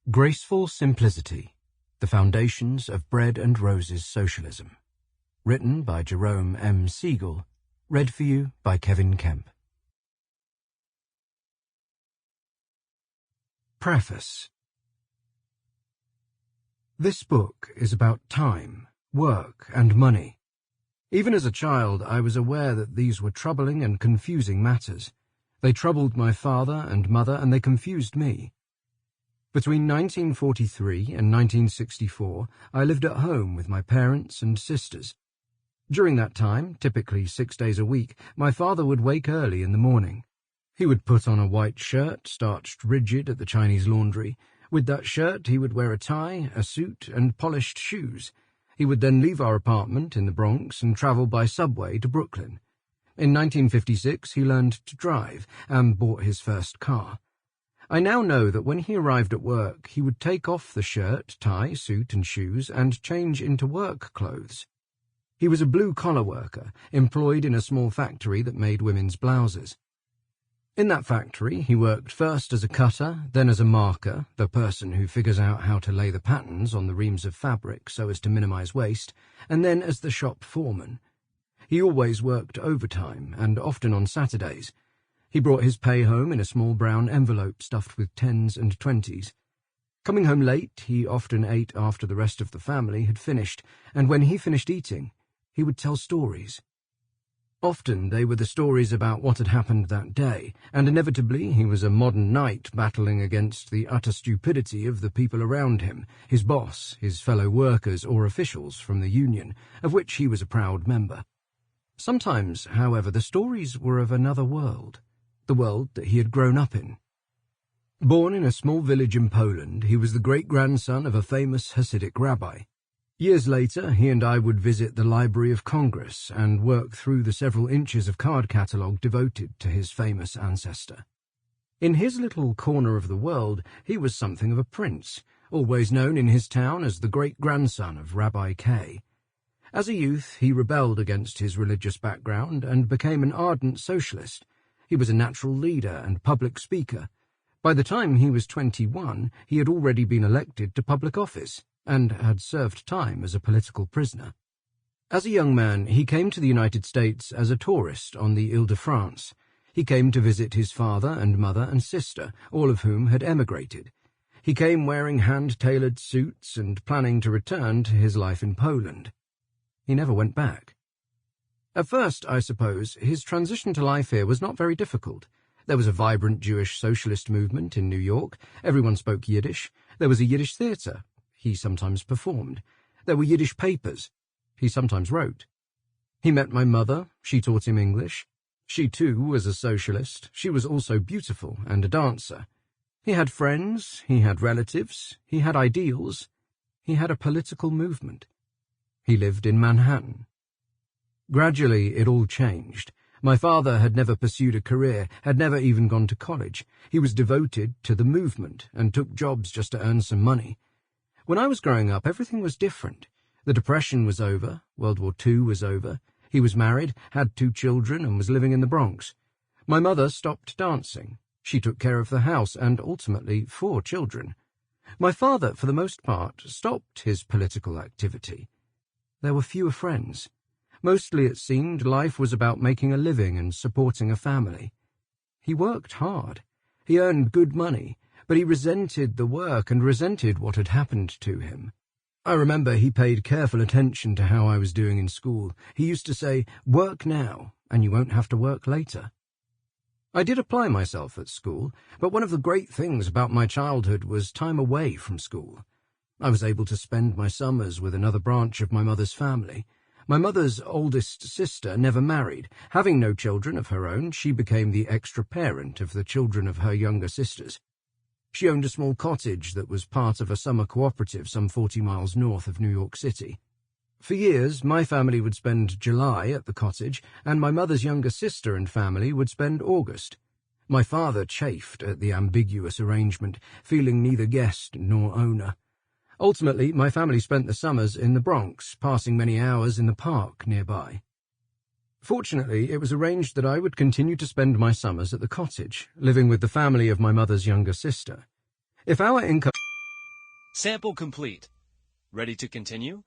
Graceful Simplicity, The Foundations of Bread and Roses Socialism. Written by Jerome Segal. Read for you by Kemp. Preface. This book is about time, work, and money. Even as a child, I was aware that these were troubling and confusing matters. They troubled my father and mother, and they confused me. Between 1943 and 1964, I lived at home with my parents and sisters. During that time, typically 6 days a week, my father would wake early in the morning. He would put on a white shirt, starched rigid at the Chinese laundry. With that shirt, he would wear a tie, a suit, and polished shoes. He would then leave our apartment in the Bronx and travel by subway to Brooklyn. In 1956, he learned to drive and bought his first car. I now know that when he arrived at work, he would take off the shirt, tie, suit, and shoes and change into work clothes. He was a blue-collar worker, employed in a small factory that made women's blouses. In that factory, he worked first as a cutter, then as a marker, the person who figures out how to lay the patterns on the reams of fabric so as to minimize waste, and then as the shop foreman. He always worked overtime, and often on Saturdays. He brought his pay home in a small brown envelope stuffed with 10s and 20s. Coming home late, he often ate after the rest of the family had finished, and when he finished eating, he would tell stories. Often they were the stories about what had happened that day, and inevitably he was a modern knight battling against the utter stupidity of the people around him, his boss, his fellow workers or officials from the union, of which he was a proud member. Sometimes, however, the stories were of another world, the world that he had grown up in. Born in a small village in Poland, he was the great-grandson of a famous Hasidic rabbi. Years later, he and I would visit the Library of Congress and work through the several inches of card catalogue devoted to his famous ancestor. In his little corner of the world, he was something of a prince, always known in his town as the great-grandson of Rabbi K. As a youth, he rebelled against his religious background and became an ardent socialist. He was a natural leader and public speaker. By the time he was 21, he had already been elected to public office and had served time as a political prisoner. As a young man, he came to the United States as a tourist on the Ile-de-France. He came to visit his father and mother and sister, all of whom had emigrated. He came wearing hand-tailored suits and planning to return to his life in Poland. He never went back. At first, I suppose, his transition to life here was not very difficult. There was a vibrant Jewish socialist movement in New York. Everyone spoke Yiddish. There was a Yiddish theatre. He sometimes performed. There were Yiddish papers. He sometimes wrote. He met my mother. She taught him English. She, too, was a socialist. She was also beautiful and a dancer. He had friends. He had relatives. He had ideals. He had a political movement. He lived in Manhattan. Gradually, it all changed. My father had never pursued a career, had never even gone to college. He was devoted to the movement and took jobs just to earn some money. When I was growing up, everything was different. The Depression was over, World War II was over. He was married, had 2 children, and was living in the Bronx. My mother stopped dancing. She took care of the house and, ultimately, 4 children. My father, for the most part, stopped his political activity. There were fewer friends. Mostly, it seemed, life was about making a living and supporting a family. He worked hard. He earned good money, but he resented the work and resented what had happened to him. I remember he paid careful attention to how I was doing in school. He used to say, "Work now, and you won't have to work later." I did apply myself at school, but one of the great things about my childhood was time away from school. I was able to spend my summers with another branch of my mother's family. My mother's oldest sister never married. Having no children of her own, she became the extra parent of the children of her younger sisters. She owned a small cottage that was part of a summer cooperative some 40 miles north of New York City. For years, my family would spend July at the cottage, and my mother's younger sister and family would spend August. My father chafed at the ambiguous arrangement, feeling neither guest nor owner. Ultimately, my family spent the summers in the Bronx, passing many hours in the park nearby. Fortunately, it was arranged that I would continue to spend my summers at the cottage, living with the family of my mother's younger sister. If our income... Sample complete. Ready to continue?